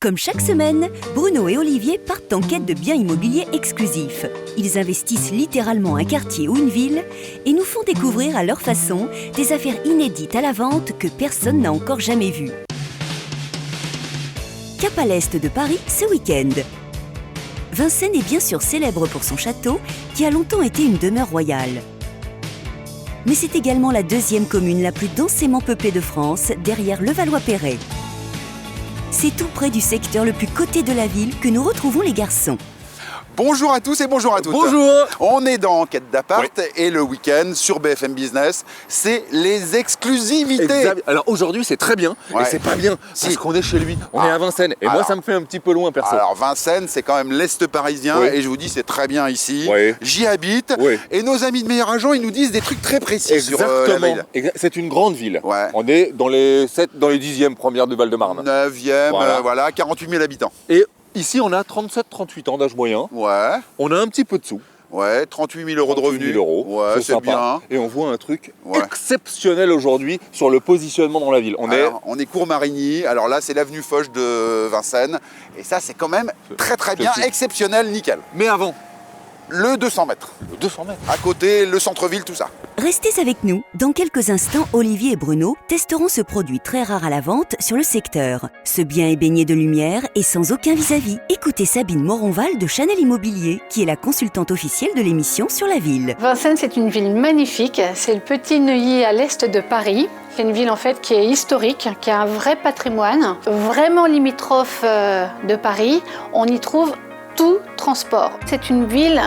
Comme chaque semaine, Bruno et Olivier partent en quête de biens immobiliers exclusifs. Ils investissent littéralement un quartier ou une ville et nous font découvrir à leur façon des affaires inédites à la vente que personne n'a encore jamais vues. Cap à l'est de Paris ce week-end. Vincennes est bien sûr célèbre pour son château qui a longtemps été une demeure royale. Mais c'est également la deuxième commune la plus densément peuplée de France, derrière Levallois-Perret. C'est tout près du secteur le plus coté de la ville que nous retrouvons les garçons. Bonjour à tous et bonjour à toutes. Bonjour. On est dans Quête d'appart et le week-end sur BFM Business, c'est les exclusivités. Exact. Alors aujourd'hui c'est très bien, et c'est pas bien parce qu'on est chez lui, on est à Vincennes et moi ça me fait un petit peu loin perso. Alors Vincennes c'est quand même l'Est parisien et je vous dis c'est très bien ici, j'y habite et nos amis de Meilleur Agent ils nous disent des trucs très précis sur la ville. C'est une grande ville, on est dans les 10e premières de Val-de-Marne. 9e, voilà, 48 000 habitants. Et ici, on a 37-38 ans d'âge moyen. On a un petit peu de sous. 38 000 euros de revenus. C'est bien. Et on voit un truc exceptionnel aujourd'hui sur le positionnement dans la ville. On est Cours Marigny. Alors là, c'est l'avenue Foch de Vincennes. Et ça, c'est quand même très bien, exceptionnel, nickel. Mais avant, le 200 mètres. Le 200 mètres. À côté, le centre-ville, tout ça. Restez avec nous. Dans quelques instants, Olivier et Bruno testeront ce produit très rare à la vente sur le secteur. Ce bien est baigné de lumière et sans aucun vis-à-vis. Écoutez Sabine Moronval de Chanel Immobilier, qui est la consultante officielle de l'émission sur la ville. Vincennes, c'est une ville magnifique. C'est le petit Neuilly à l'est de Paris. C'est une ville en fait qui est historique, qui a un vrai patrimoine, vraiment limitrophe de Paris. On y trouve tout transport. C'est une ville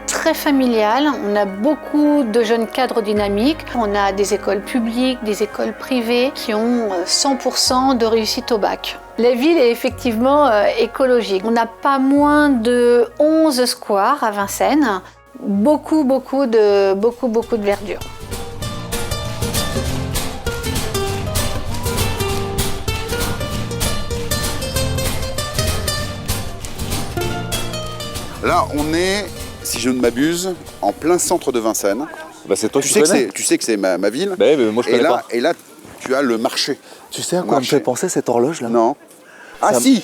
très familiale, on a beaucoup de jeunes cadres dynamiques, on a des écoles publiques, des écoles privées qui ont 100% de réussite au bac. La ville est effectivement écologique. On n'a pas moins de 11 squares à Vincennes, beaucoup de verdure. Là, on est, si je ne m'abuse, en plein centre de Vincennes. Bah c'est toi tu sais que c'est ma ville. Mais moi je connais pas. Et là, tu as le marché. Tu sais à quoi me fait penser cette horloge là? Non. Ah si.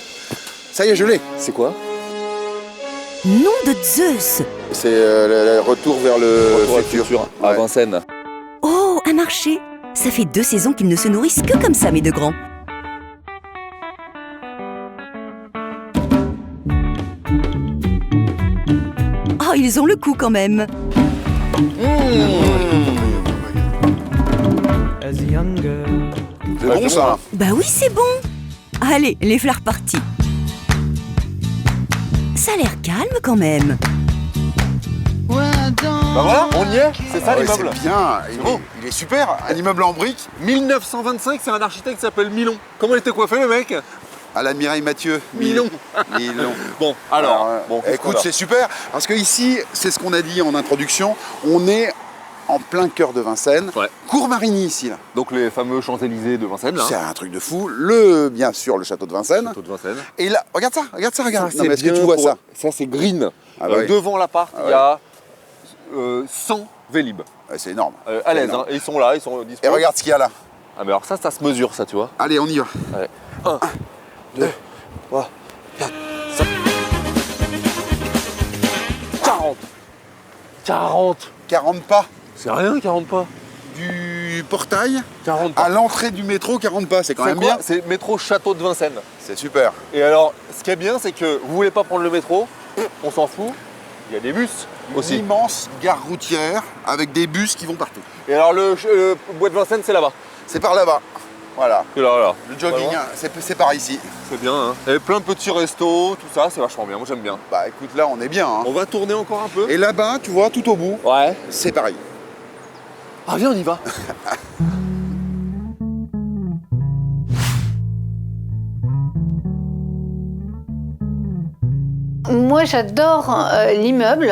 Ça y est, je l'ai. C'est quoi? Nom de Zeus. C'est le retour vers le futur. À Vincennes. Oh, un marché. Ça fait 2 saisons qu'ils ne se nourrissent que comme ça, mes deux grands. Oh, ils ont le coup quand même. C'est bon ça? Bah oui, c'est bon. Allez, les fleurs partis. Ça a l'air calme quand même. Bah voilà, on y est, c'est ça l'immeuble. C'est bien, il est super, un immeuble en briques. 1925, c'est un architecte qui s'appelle Milon. Comment il était coiffé le mec? À l'admirail Mathieu. Milon. Bon, alors écoute, c'est super, parce que ici, c'est ce qu'on a dit en introduction, on est en plein cœur de Vincennes, Cours Marigny ici. Là. Donc les fameux Champs-Élysées de Vincennes. Là. C'est un truc de fou. Bien sûr, le château de Vincennes. Et là, regarde ça. Non, mais est-ce que tu vois ça? Ça, c'est green. Devant l'appart, il y a 100 Vélib. C'est énorme. À l'aise, hein. Et ils sont là, ils sont disponibles. Et regarde ce qu'il y a là. Ah, mais alors ça se mesure, ça, tu vois. Allez, on y va. 1, 2, 3, 4, 5. 40 pas. C'est rien, 40 pas. Du portail 40 pas. À l'entrée du métro, 40 pas, c'est quand même bien. C'est métro Château de Vincennes. C'est super. Et alors, ce qui est bien, c'est que vous voulez pas prendre le métro, on s'en fout, il y a des bus aussi. Une immense gare routière avec des bus qui vont partout. Et alors, le bois de Vincennes, c'est là-bas. C'est par là-bas. Voilà. Là. Le jogging, c'est par ici. C'est bien, hein. Et plein de petits restos, tout ça, c'est vachement bien, moi j'aime bien. Bah écoute, là on est bien. Hein. On va tourner encore un peu. Et là-bas, tu vois, tout au bout, c'est pareil. Ah viens, on y va. Moi, j'adore l'immeuble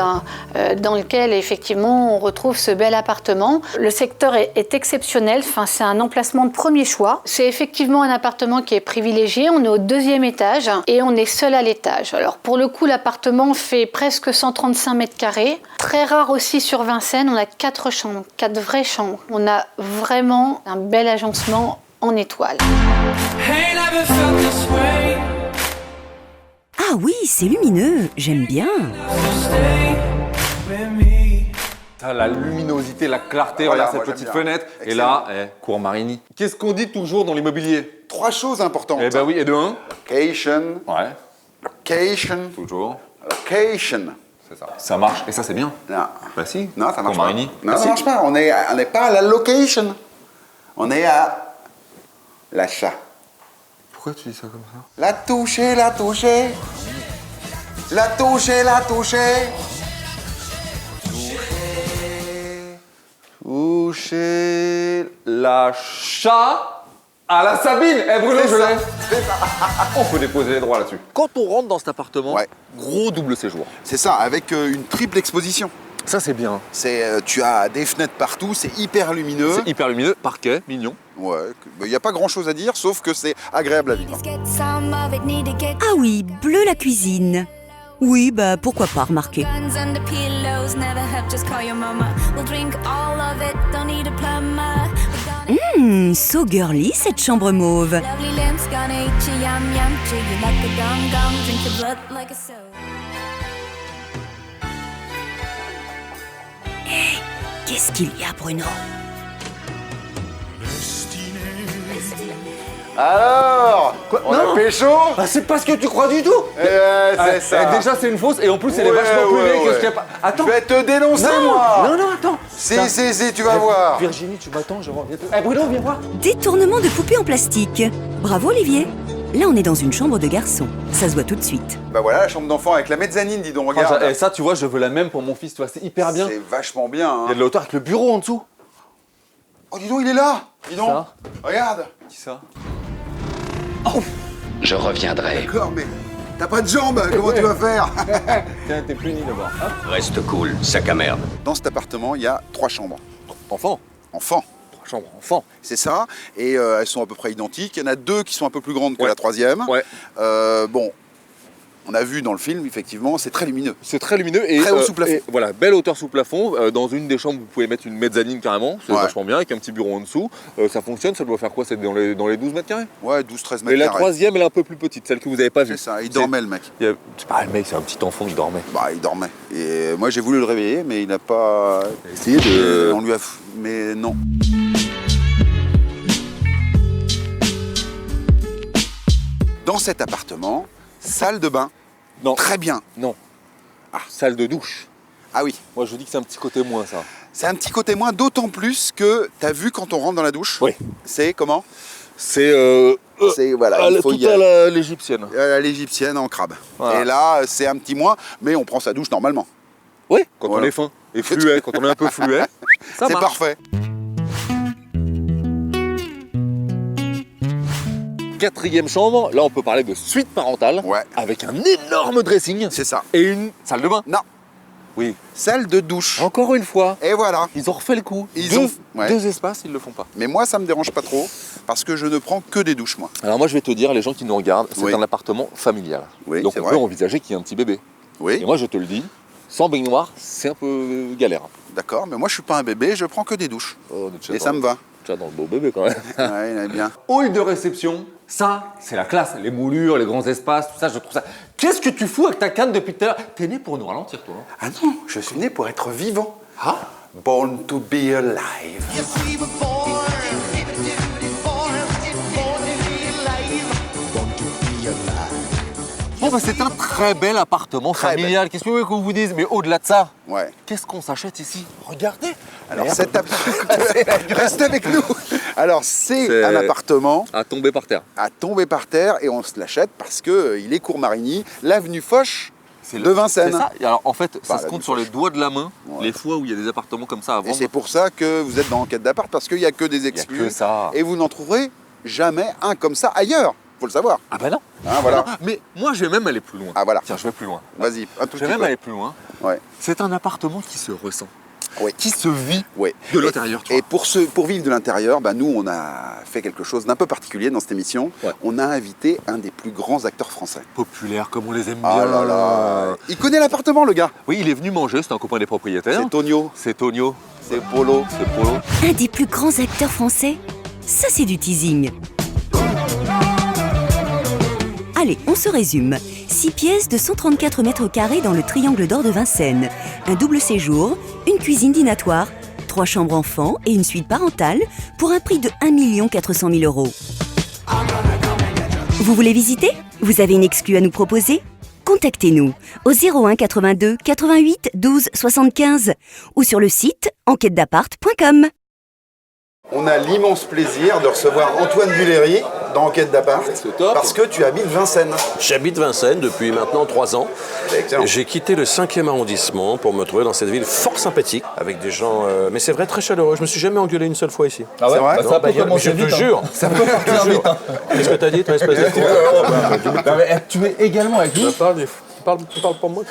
dans lequel, effectivement, on retrouve ce bel appartement. Le secteur est exceptionnel. Enfin, c'est un emplacement de premier choix. C'est effectivement un appartement qui est privilégié. On est au 2e étage et on est seul à l'étage. Alors, pour le coup, l'appartement fait presque 135 mètres carrés. Très rare aussi sur Vincennes. On a 4 chambres, 4 vraies chambres. On a vraiment un bel agencement en étoile. Hey, never felt this way. Ah oui, c'est lumineux, j'aime bien. La luminosité, la clarté, Voilà, regarde cette petite fenêtre. Excellent. Et là, cour Marigny. Qu'est-ce qu'on dit toujours dans l'immobilier? 3 choses importantes. Eh ben oui, et de un. Location, Ouais, location, toujours. location. C'est ça. Ça marche, et ça c'est bien. Non. Bah si. Non, ça marche Cour pas. Marigny. Non, Bah, ça si. marche pas. On n'est pas à la location. On est à l'achat. Pourquoi tu dis ça comme ça? La toucher, la toucher. La toucher, la toucher. Toucher l'achat à la Sabine. Eh Bruno, C'est je ça, l'ai. c'est ça. On peut déposer les droits là-dessus. Quand on rentre dans cet appartement, Ouais. gros double séjour. C'est ça, avec une triple exposition. Ça c'est bien. Tu as des fenêtres partout, c'est hyper lumineux. C'est hyper lumineux, parquet, mignon. Ouais, il n'y a pas grand chose à dire, sauf que c'est agréable à vivre. Ah oui, bleu la cuisine. Oui, bah pourquoi pas, remarquer. So girly cette chambre mauve. Hey, qu'est-ce qu'il y a, Bruno? Alors, on Non. a pécho. Ah, c'est pas ce que tu crois du tout. C'est ça. Déjà c'est une fausse et en plus elle est Ouais, vachement plus ouais, laide que ce ouais. qu'il y a pas. Attends. Je vais te dénoncer, moi. Non, attends. Si, tu vas voir. Virginie, tu m'attends, je reviens. Eh Bruno, viens voir. Détournement de poupée en plastique. Bravo, Olivier. Là, on est dans une chambre de garçon. Ça se voit tout de suite. Bah voilà, la chambre d'enfant avec la mezzanine, dis donc, regarde. Et ça, tu vois, je veux la même pour mon fils, tu vois, c'est hyper bien. C'est vachement bien. Hein. Il y a de la hauteur avec le bureau en dessous. Oh, dis donc, il est là. Dis donc. Ça. Regarde. Qui ça? Je reviendrai. D'accord, mais t'as pas de jambes, comment tu vas faire? Tiens, t'es puni d'abord. Reste cool, sac à merde. Dans cet appartement, il y a 3 chambres. Enfant. Enfants. 3 chambres, enfant. C'est ça, et elles sont à peu près identiques. Il y en a 2 qui sont un peu plus grandes que Ouais. la 3e. Ouais. Bon, on a vu dans le film, effectivement, c'est très lumineux. C'est très lumineux et Très haut sous plafond. et voilà, belle hauteur sous plafond. Dans une des chambres, vous pouvez mettre une mezzanine carrément, c'est Ouais. vachement bien, avec un petit bureau en dessous. Ça fonctionne, ça doit faire quoi? C'est dans les 12 mètres carrés. Ouais, 12-13 Et mètres la carrés. 3e, elle est un peu plus petite, celle que vous n'avez pas vue. C'est ça, il dormait le mec. C'est pas le mec, c'est un petit enfant qui dormait. Bah, il dormait. Et moi, j'ai voulu le réveiller, mais il n'a pas... Essayez de... On lui a... Mais non. Dans cet appartement, salle de bain, Non. très bien. Non. Ah, salle de douche. Ah oui, Moi, je vous dis que c'est un petit côté moins, ça. c'est un petit côté moins, d'autant plus que t'as vu quand on rentre dans la douche. Oui. C'est comment? C'est C'est, voilà, il faut tout y à aller. l'égyptienne. À l'égyptienne en crabe. Voilà. Et là, c'est un petit moins, mais on prend sa douche normalement. Oui, quand Voilà. on est fin et fluet, quand on est un peu fluet, ça C'est marche. parfait. 4e chambre, là on peut parler de suite parentale, Ouais. avec un énorme dressing C'est ça. et une salle de bain. Non, Oui. salle de douche. Encore une fois, Et voilà. ils ont refait le coup. Ils deux, ont- ouais. deux espaces, ils le font pas. Mais moi, ça me dérange pas trop, parce que je ne prends que des douches, moi. Alors moi je vais te dire, les gens qui nous regardent, c'est Oui. un appartement familial. Oui, Donc c'est on vrai. peut envisager qu'il y ait un petit bébé. Oui, Et moi je te le dis, sans baignoire, c'est un peu galère. d'accord, mais moi, je suis pas un bébé, je prends que des douches. Oh, on est Et ça me va. déjà dans le beau bébé quand même. Ouais, il est bien. Hall de réception, ça, c'est la classe. Les moulures, les grands espaces, tout ça, je trouve ça. Qu'est-ce que tu fous avec ta canne depuis tout à l'heure? T'es né pour nous ralentir, toi. Hein. Ah non, je suis né pour être vivant. Ah, born to be alive. Bon, bah, c'est un très bel appartement Très familial. Qu'est-ce que vous voulez qu'on vous dise? Mais au-delà de ça, Ouais. qu'est-ce qu'on s'achète ici? Regardez. Alors, Merde. cet reste avec nous. Alors, c'est C'est- un appartement À tomber par terre. à tomber par terre et on se l'achète parce que il est cour Marigny, l'avenue Foch de Vincennes. C'est ça. Et alors, en fait, ça Bah, se la compte sur les doigts de la main, Ouais. les fois où il y a des appartements comme ça à Et vendre. c'est pour ça que vous êtes dans Enquête d'appart, parce qu'il n'y a que des Il y a exclus. que ça. Et vous n'en trouverez jamais un comme ça ailleurs. Faut le savoir. Ah bah non. Hein, voilà. Non, mais moi, je vais même aller plus loin. Ah voilà. Tiens, je vais plus loin. Vas-y, un tout Je vais petit même peu. aller plus loin. Ouais. C'est un appartement qui se ressent, Oui. qui se vit Ouais. de l'intérieur. tu Et vois. pour vivre de l'intérieur, bah, nous, on a fait quelque chose d'un peu particulier dans cette émission. Ouais. On a invité un des plus grands acteurs français. Populaire, comme on les aime Ah bien. là là. Il connaît l'appartement, le gars. Oui, il est venu manger, c'est un copain des propriétaires. C'est Tonio, C'est Tonio, c'est Polo. c'est Polo. Un des plus grands acteurs français? Ça, c'est du teasing. Allez, on se résume. 6 pièces de 134 mètres carrés dans le Triangle d'Or de Vincennes. Un double séjour, une cuisine dînatoire, 3 chambres enfants et une suite parentale pour un prix de 1 400 000 €. Vous voulez visiter? Vous avez une exclue à nous proposer? Contactez-nous au 01 82 88 12 75 ou sur le site enquêtedappart.com. On a l'immense plaisir de recevoir Antoine Duléry dans Enquête d'appart, parce que tu habites Vincennes. J'habite Vincennes depuis maintenant 3 ans. J'ai quitté le 5e arrondissement pour me trouver dans cette ville fort sympathique, avec des gens, mais c'est vrai, très chaleureux. Je me suis jamais engueulé une seule fois ici. Ah ouais, c'est vrai? ça peut commencer vite. Je te jure. Ça peut partir vite. Qu'est-ce que t'as dit, toi, espèce de... Tu es également avec nous. Tu parles pour moi.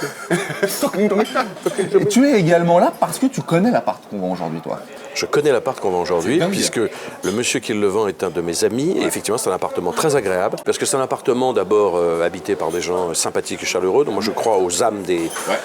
Tu es également là parce que tu connais l'appart qu'on vend aujourd'hui, toi. Je connais l'appart qu'on vend aujourd'hui, puisque le monsieur qui le vend est un de mes amis. Et effectivement, c'est un appartement très agréable. Parce que c'est un appartement d'abord habité par des gens sympathiques et chaleureux. Donc moi, je crois aux âmes,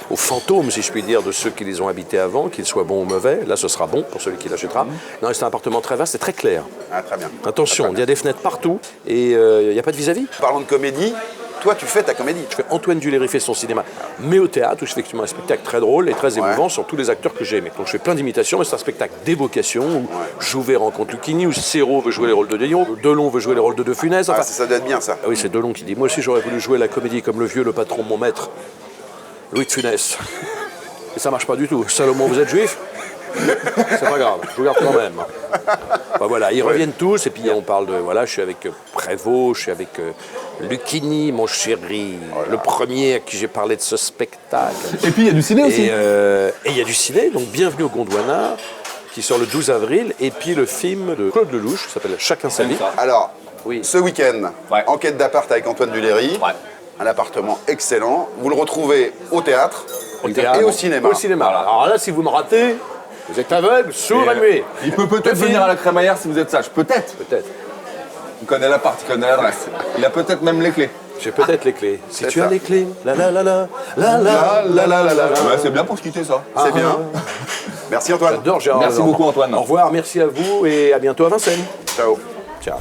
aux fantômes, si je puis dire, de ceux qui les ont habités avant, qu'ils soient bons ou mauvais. Là, ce sera bon pour celui qui l'achètera. Non, c'est un appartement très vaste et très clair. Ah, très bien. Attention, il y a des fenêtres partout et il n'y a pas de vis-à-vis. Parlons de comédie. Toi, tu fais ta comédie. Je fais Antoine Duléry fait son cinéma, mais au théâtre, où je fais effectivement un spectacle très drôle et très émouvant sur tous les acteurs que j'ai aimés. Donc je fais plein d'imitations, mais c'est un spectacle d'évocation où Jouvet rencontre Lucchini, où Serrault veut jouer les rôles de Delon, Delon veut jouer les rôles de De Funès. Enfin, ça doit être bien, ça. Ah oui, c'est Delon qui dit « Moi aussi, j'aurais voulu jouer la comédie comme le vieux, le patron, mon maître, Louis de Funès. » Et ça marche pas du tout. Salomon, vous êtes juif? C'est pas grave, je vous garde quand même. Bah voilà, ils reviennent tous et puis on parle de... Voilà, je suis avec Prévost, je suis avec Lucchini, mon chéri, le premier à qui j'ai parlé de ce spectacle. Et puis il y a du ciné aussi. Et il y a du ciné, donc bienvenue au Gondwana, qui sort le 12 avril, et puis le film de Claude Lelouch, qui s'appelle Chacun sa vie. Alors, Oui. ce week-end, Enquête d'appart avec Antoine Duléry. Un appartement excellent. Vous le retrouvez au théâtre, et au cinéma. Au cinéma. Alors là, si vous me ratez, vous êtes aveugle, sourd et muet. Il peut peut-être venir à la crémaillère si vous êtes sage. Peut-être. Peut-être. Il connaît l'appart, il connaît l'adresse. Il a peut-être même les clés. J'ai peut-être les clés. Si tu ça. as les clés, la la la la la la la la la la. Ouais, c'est bien pour se quitter ça. C'est bien. Merci Antoine. J'adore Gérard. Merci beaucoup Antoine. Au revoir, merci à vous et à bientôt à Vincennes. Ciao. Ciao.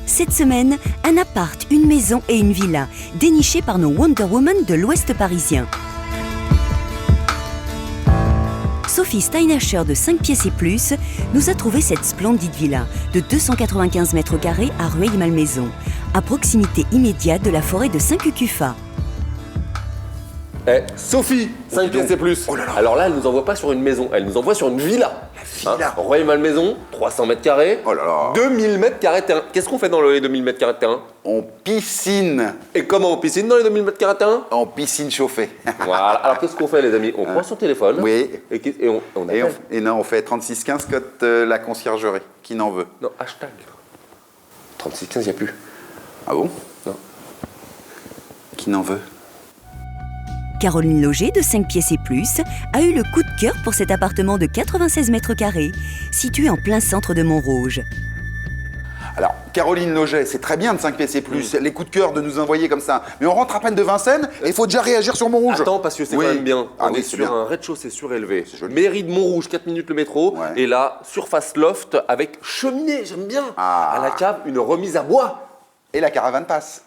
Cette semaine, un appart, une maison et une villa, dénichés par nos Wonder Woman de l'Ouest parisien. Sophie Steinacher de 5 pièces et plus nous a trouvé cette splendide villa de 295 mètres carrés à Rueil-Malmaison, à proximité immédiate de la forêt de Saint-Cucufa. Sophie, 5 pièces et plus. Oh là là. Alors là, elle nous envoie pas sur une maison, elle nous envoie sur une villa. villa. Rueil-Malmaison, 300 mètres carrés. Oh là là. 2000 mètres carrés de terrain. Qu'est-ce qu'on fait dans les 2000 mètres carrés de terrain? On piscine. Et comment on piscine dans les 2000 mètres carrés de terrain? En piscine chauffée. Voilà. Alors qu'est-ce qu'on fait, les amis? On prend son téléphone. Oui. Et on appelle. Et non, on fait 3615 code la conciergerie. Qui n'en veut? Non, hashtag. 3615, il n'y a plus. Ah bon? Non. Qui n'en veut? Caroline Loger, de 5 pièces et plus, a eu le coup de cœur pour cet appartement de 96 mètres carrés, situé en plein centre de Montrouge. Alors, Caroline Loget, c'est très bien de 5 pièces et plus, les coups de cœur de nous envoyer comme ça. Mais on rentre à peine de Vincennes et il faut déjà réagir sur Montrouge. Attends, parce que c'est quand même bien. Ah On oui, est c'est sur bien. un rez-de-chaussée surélevé. C'est joli. Mairie de Montrouge, 4 minutes le métro. Ouais. Et là, surface loft avec cheminée, j'aime bien. Ah. À la cave, une remise à bois. Et la caravane passe.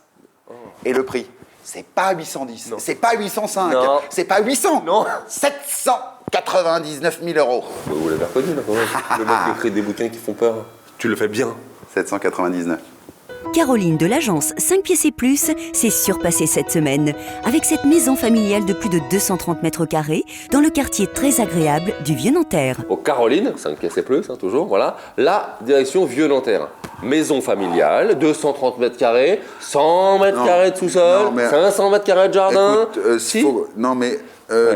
Et le prix, c'est pas 810, Non. c'est pas 805, Non. c'est pas 800, Non. 799 000 €. Vous l'avez reconnu, là, quand même. Le mec qui écrit des bouquins qui font peur. Tu le fais bien. 799. Caroline de l'agence 5 pièces et plus s'est surpassée cette semaine avec cette maison familiale de plus de 230 mètres carrés dans le quartier très agréable du Vieux-Nanterre. Au Caroline, 5 pièces et plus, hein, toujours, voilà. Là, direction Vieux-Nanterre. Maison familiale, 230 mètres carrés, 100 mètres Non. carrés de sous-sol, Non, mais- 500 mètres carrés de jardin. Écoute, Si. non mais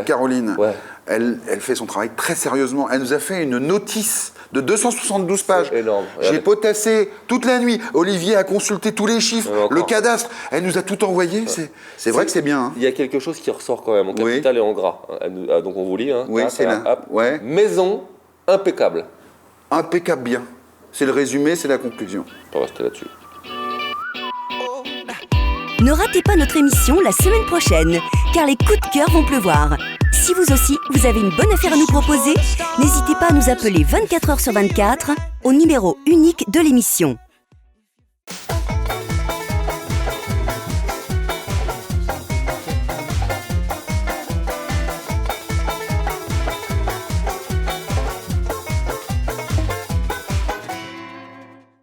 Caroline, Ouais. elle fait son travail très sérieusement. Elle nous a fait une notice de 272 pages. C'est énorme. J'ai Regardez. potassé toute la nuit. Olivier a consulté tous les chiffres, Ouais, encore. le cadastre. Elle nous a tout envoyé. C'est vrai que c'est bien. Hein. Il y a quelque chose qui ressort quand même, en Oui. capital et en gras. Donc on vous lit. Hein. Oui, Tac, c'est là. hop. Ouais. Maison impeccable. Impeccable bien. C'est le résumé, c'est la conclusion. On va rester là-dessus. Ne ratez pas notre émission la semaine prochaine, car les coups de cœur vont pleuvoir. Si vous aussi, vous avez une bonne affaire à nous proposer, n'hésitez pas à nous appeler 24 h sur 24 au numéro unique de l'émission.